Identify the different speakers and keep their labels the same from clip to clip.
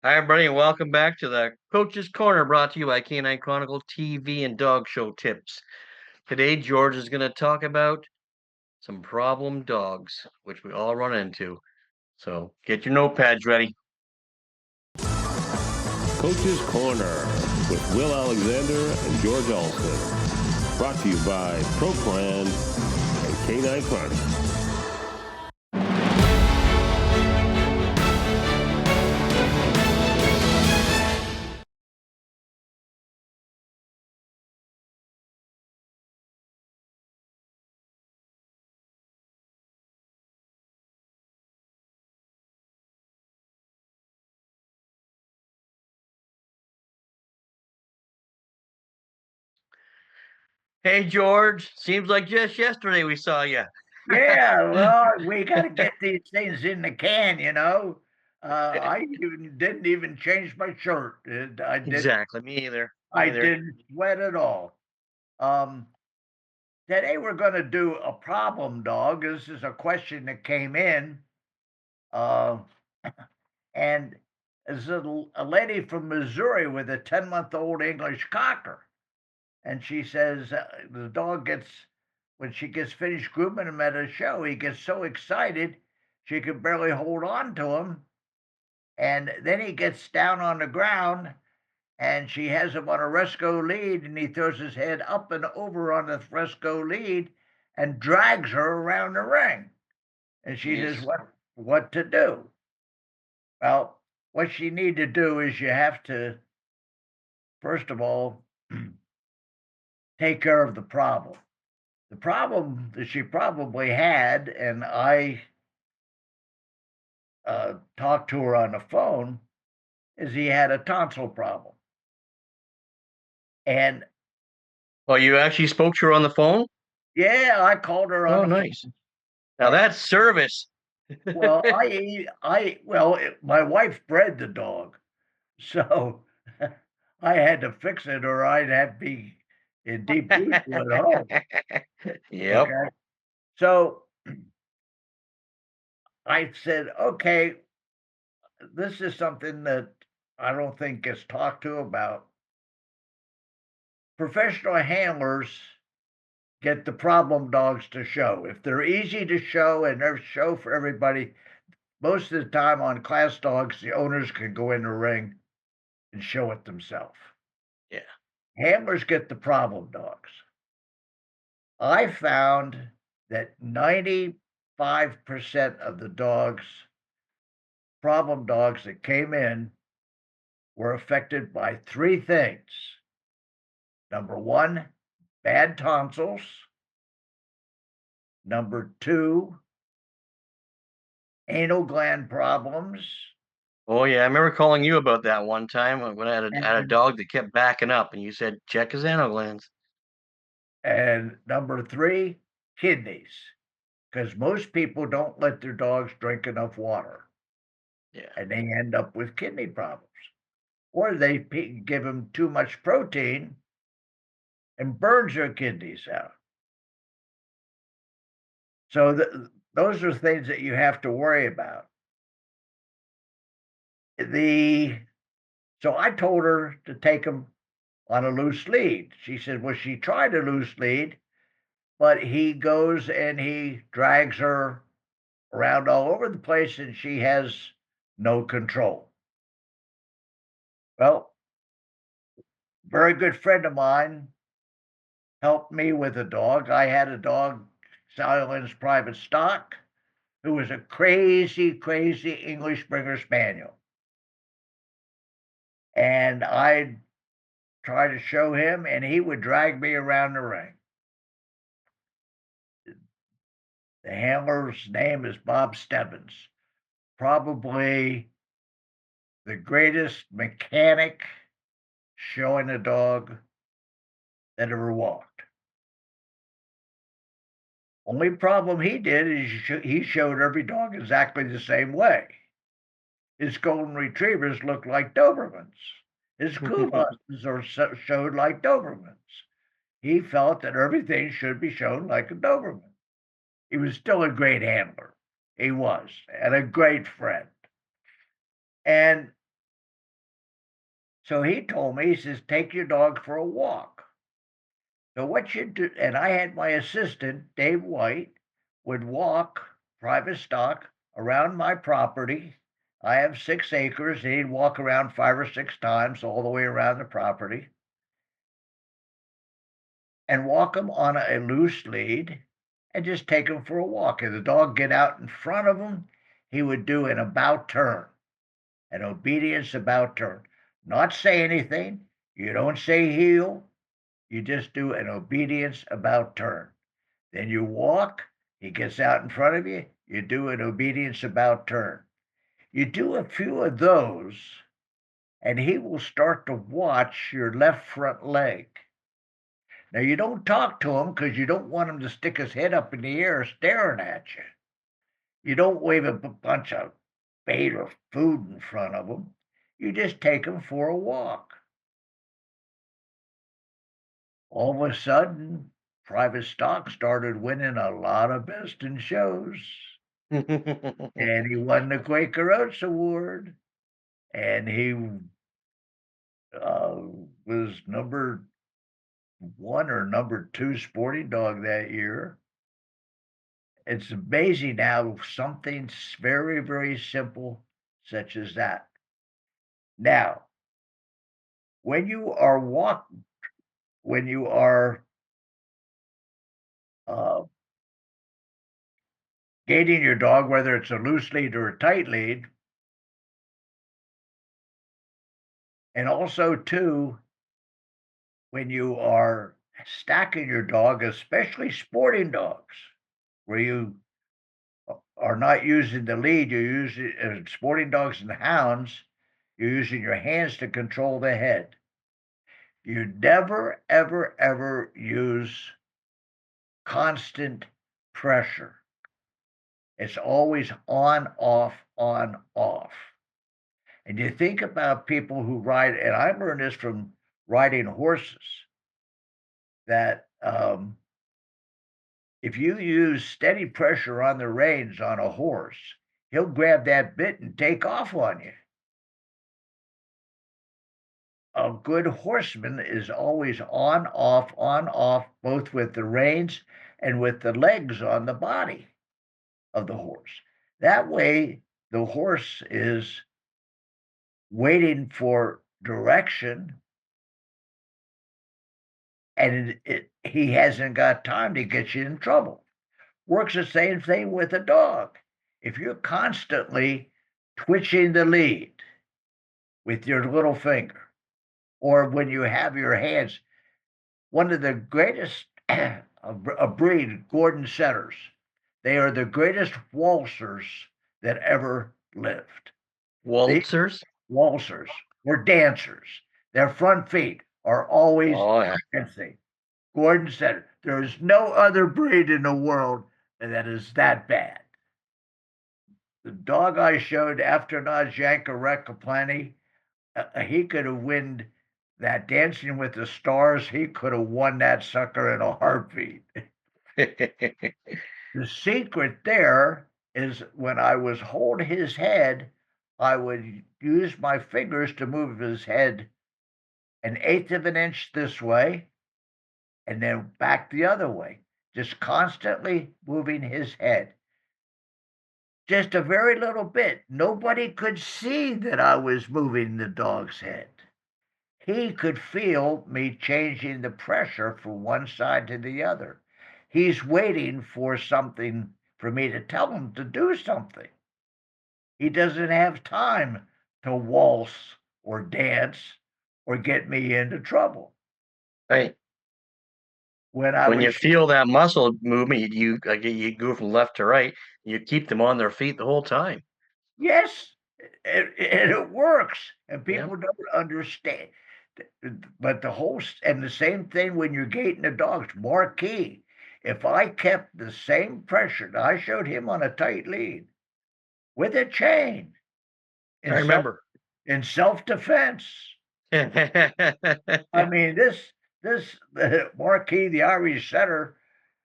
Speaker 1: Hi, everybody, and welcome back to the Coach's Corner brought to you by Canine Chronicle TV and Dog Show Tips. Today, George is going to talk about some problem dogs, which we all run into. So get your notepads ready.
Speaker 2: Coach's Corner with Will Alexander and George Alston. Brought to you by ProPlan and Canine Chronicle.
Speaker 1: Hey, George, seems like just yesterday we saw you.
Speaker 3: Yeah, well, we got to get these things in the can, you know. Didn't even change my shirt.
Speaker 1: Exactly, me either.
Speaker 3: I
Speaker 1: Me either.
Speaker 3: didn't sweat at all. Um, Today we're going to do a problem dog. This is a question that came in, uh, and it's a lady from Missouri with a 10-month-old English cocker, and she says the dog gets when she gets finished grooming him at a show, he gets so excited she can barely hold on to him. And then he gets down on the ground and she has him on a Resco lead and he throws his head up and over on the Resco lead and drags her around the ring. And she says,
Speaker 1: Yes.
Speaker 3: what to do? Well, what you need to do is you have to, first of all, take care of the problem. The problem that she probably had, and I talked to her on the phone, is he had a tonsil problem. And
Speaker 1: Oh, you actually spoke to her on the phone?
Speaker 3: yeah, I called her on
Speaker 1: Oh,
Speaker 3: the
Speaker 1: nice.
Speaker 3: phone.
Speaker 1: Now that's service.
Speaker 3: Well, my wife bred the dog, so I had to fix it, or I'd have to be in deep deep at home.
Speaker 1: Yep.
Speaker 3: Okay, so I said, okay, this is something that I don't think gets talked to about. Professional handlers get the problem dogs to show. If they're easy to show and they're show for everybody, most of the time on class dogs, the owners can go in the ring and show it themselves.
Speaker 1: Yeah.
Speaker 3: Handlers get the problem dogs. I found that 95% of the problem dogs that came in, were affected by three things. Number one, bad tonsils. Number two, anal gland problems.
Speaker 1: Oh, yeah, I remember calling you about that one time when I had a
Speaker 3: And,
Speaker 1: dog that kept backing up, and you said, "Check his anal glands."
Speaker 3: and number three, kidneys. Because most people don't let their dogs drink enough water
Speaker 1: Yeah.
Speaker 3: and they end up with kidney problems. Or they give them too much protein and burns their kidneys out. So those are things that you have to worry about. The So I told her to take him on a loose lead. She said, well, she tried a loose lead, but he goes and he drags her around all over the place and she has no control. Well, very good friend of mine helped me with a dog. I had a dog, Silence Private Stock, who was a crazy, crazy English Springer Spaniel. And I'd try to show him, and he would drag me around the ring. The handler's name is Bob Stebbins, probably the greatest mechanic showing a dog that ever walked. Only problem he did is he showed every dog exactly the same way. His golden retrievers looked like Dobermans. His Kuvas are showed like Dobermans. He felt that everything should be shown like a Doberman. He was still a great handler. He was, and a great friend. And So he told me, he says, take your dog for a walk. So what you do, and I had my assistant, Dave White, would walk private stock around my property. I have 6 acres, and he'd walk around 5 or 6 times all the way around the property and walk him on a loose lead and just take him for a walk. If the dog get out in front of him, he would do an about turn, an obedience about turn. Not say anything. You don't say heel. You just do an obedience about turn. Then you walk, he gets out in front of you, you do an obedience about turn. You do a few of those, and he will start to watch your left front leg. Now, you don't talk to him because you don't want him to stick his head up in the air staring at you. You don't wave a bunch of bait or food in front of him. You just take him for a walk. All of a sudden, private stock started winning a lot of best in shows. And he won the Quaker Oats Award. And he uh, was number 1 or number 2 sporting dog that year. It's amazing how something very, very simple such as that. Now, when you are when you are uh, gaiting your dog, whether it's a loose lead or a tight lead, and also too, when you are stacking your dog, especially sporting dogs, where you are not using the lead, you're using sporting dogs and hounds, you're using your hands to control the head. You never, ever, ever use constant pressure. It's always on, off, on, off. And you think about people who ride, and I learned this from riding horses, that if you use steady pressure on the reins on a horse, he'll grab that bit and take off on you. A good horseman is always on, off, both with the reins and with the legs on the body of the horse. That way, the horse is waiting for direction, and he hasn't got time to get you in trouble. Works the same thing with a dog. If you're constantly twitching the lead with your little finger, or when you have your hands, one of the greatest a breed, Gordon Setters. They are the greatest waltzers that ever lived. They
Speaker 1: Waltzers?
Speaker 3: waltzers or dancers. Their front feet are always
Speaker 1: Oh, yeah.
Speaker 3: dancing. Gordon Setter. There is no other breed in the world that is that bad. The dog I showed after Najjanka Rekaplenty, he could have won that Dancing with the Stars. He could have won that sucker in a heartbeat. The secret there is when I was holding his head, I would use my fingers to move his head 1/8 of an inch this way and then back the other way, just constantly moving his head. Just a very little bit. Nobody could see that I was moving the dog's head. He could feel me changing the pressure from one side to the other. He's waiting for something for me to tell him to do something. He doesn't have time to waltz or dance or get me into trouble.
Speaker 1: Right.
Speaker 3: When I
Speaker 1: When you
Speaker 3: was,
Speaker 1: feel that muscle movement, you go from left to right, you keep them on their feet the whole time.
Speaker 3: yes, and it works, and
Speaker 1: Yeah.
Speaker 3: people don't understand. But and the same thing when you're gating the dogs, Marquis. If I kept the same pressure, now I showed him on a tight lead with a chain
Speaker 1: I
Speaker 3: in self
Speaker 1: remember.
Speaker 3: in self defense. I mean, this Marquis, the Irish setter,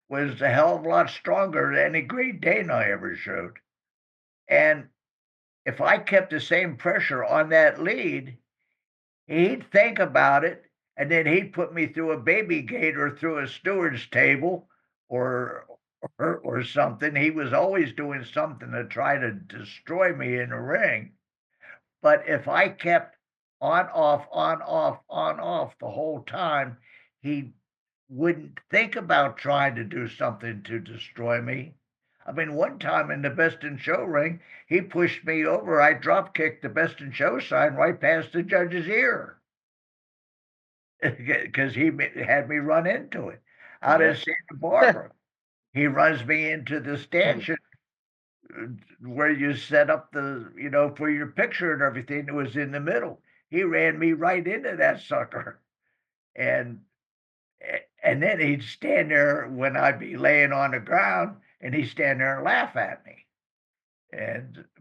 Speaker 3: was a hell of a lot stronger than any Great Dane I ever showed. And if I kept the same pressure on that lead, he'd think about it, and then he'd put me through a baby gate or through a steward's table or or something. He was always doing something to try to destroy me in the ring. But if I kept on, off, on, off the whole time, he wouldn't think about trying to do something to destroy me. I mean, one time in the Best in Show ring, he pushed me over. I drop kicked the Best in Show sign right past the judge's ear because he had me run into it out
Speaker 1: Yeah.
Speaker 3: in Santa Barbara. He runs me into the stanchion where you set up for your picture and everything. It was in the middle. He ran me right into that sucker. And and then he'd stand there when I'd be laying on the ground and he'd stand there and laugh at me.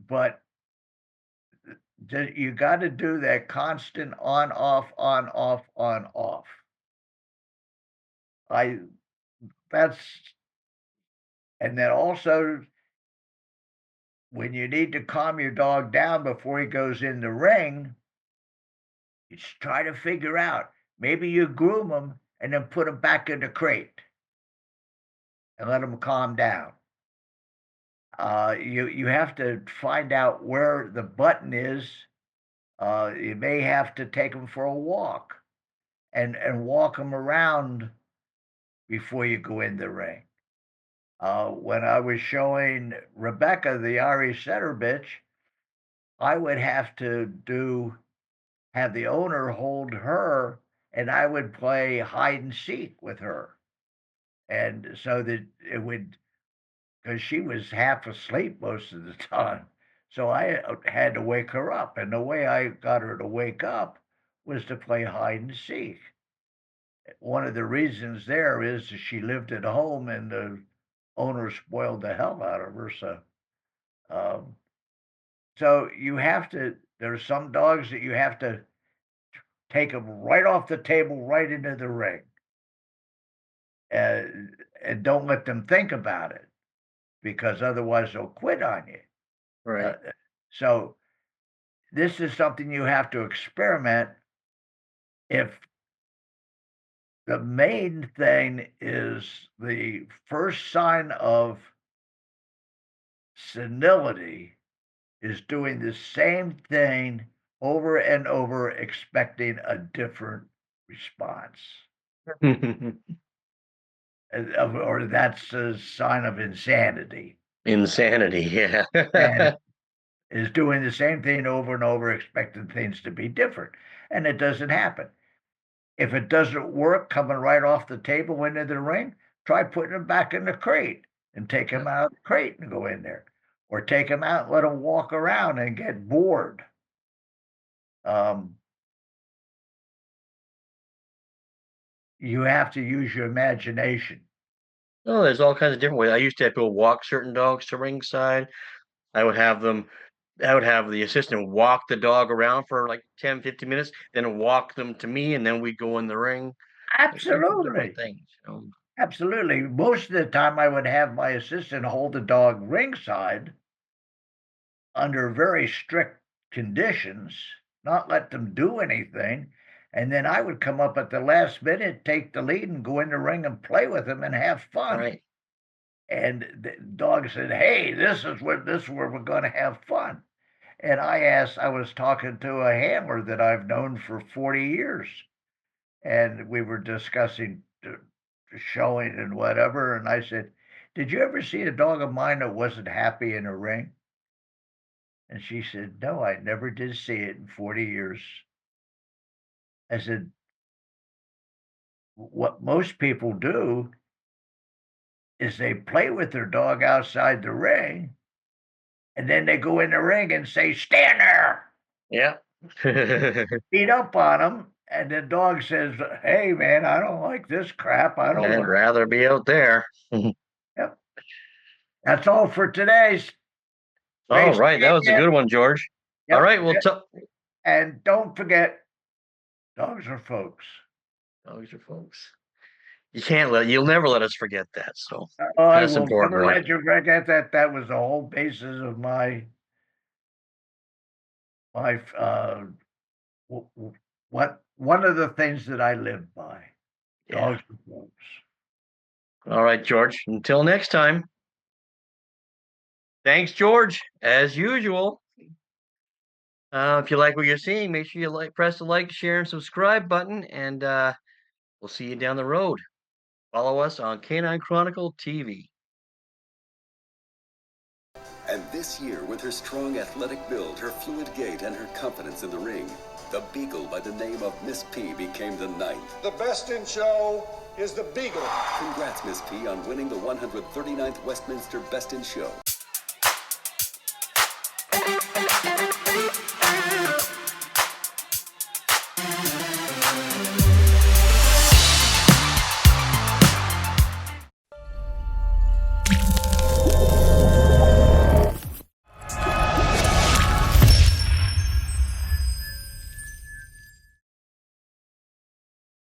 Speaker 3: But you got to do that constant on, off, on, off, on, off. I that's and then also when you need to calm your dog down before he goes in the ring, you just try to figure out. Maybe you groom him and then put him back in the crate and let him calm down. You have to find out where the button is. You may have to take him for a walk and walk him around before you go in the ring. When I was showing Rebecca, the Irish setter bitch, I would have to have the owner hold her, and I would play hide and seek with her, and so that it would because she was half asleep most of the time. So I had to wake her up, and the way I got her to wake up was to play hide and seek. One of the reasons there is that she lived at home, and the owner spoiled the hell out of her. Um, so you have to. There's some dogs that you have to take them right off the table, right into the ring, and don't let them think about it because otherwise they'll quit on you. Uh,
Speaker 1: Right.
Speaker 3: so this is something you have to experiment. If the main thing is the first sign of senility is doing the same thing over and over, expecting a different response, or that's a sign of insanity.
Speaker 1: Insanity, yeah.
Speaker 3: And is doing the same thing over and over, expecting things to be different, and it doesn't happen. If it doesn't work coming right off the table into the ring, try putting him back in the crate and take him out of the crate and go in there. Or take him out and let him walk around and get bored. Um, you have to use your imagination.
Speaker 1: Oh, there's all kinds of different ways. I used to have people walk certain dogs to ringside. I would have them I would have the assistant walk the dog around for like 10, 15 minutes, then walk them to me, and then we'd go in the ring. Different
Speaker 3: Absolutely.
Speaker 1: things.
Speaker 3: Absolutely. Most of the time, I would have my assistant hold the dog ringside under very strict conditions, not let them do anything. And then I would come up at the last minute, take the lead, and go in the ring and play with them and have fun.
Speaker 1: Right.
Speaker 3: And the dog said, "Hey, this is where we're going to have fun." And I was talking to a handler that I've known for 40 years, and we were discussing the showing and whatever. And I said, "Did you ever see a dog of mine that wasn't happy in a ring?" And she said, "No, I never did see it in 40 years." I said, "What most people do is they play with their dog outside the ring, and then they go in the ring and say, 'Stand there,'
Speaker 1: Yeah.
Speaker 3: beat up on them, and the dog says, 'Hey, man, I don't like this crap. I don't
Speaker 1: I'd
Speaker 3: want.'"
Speaker 1: rather be out there.
Speaker 3: Yep. That's all for today's.
Speaker 1: All
Speaker 3: Great
Speaker 1: right, that
Speaker 3: seeing
Speaker 1: was a
Speaker 3: you.
Speaker 1: good one, George. All
Speaker 3: Yep.
Speaker 1: right, well,
Speaker 3: And don't forget, dogs are folks.
Speaker 1: dogs are folks. You'll never let us forget that. So
Speaker 3: I
Speaker 1: that's
Speaker 3: will
Speaker 1: important,
Speaker 3: never
Speaker 1: right?
Speaker 3: let you forget that. That was the whole basis of my one of the things that I live by.
Speaker 1: Yeah.
Speaker 3: Dogs are dogs.
Speaker 1: All right, George. Until next time. Thanks, George, as usual. If you like what you're seeing, make sure you press the like, share, and subscribe button, and we'll see you down the road. Follow us on Canine Chronicle TV.
Speaker 4: And this year, with her strong athletic build, her fluid gait, and her confidence in the ring, the Beagle by the name of Miss P became the 9th.
Speaker 5: The best in show is the Beagle.
Speaker 4: Congrats, Miss P, on winning the 139th Westminster Best in Show.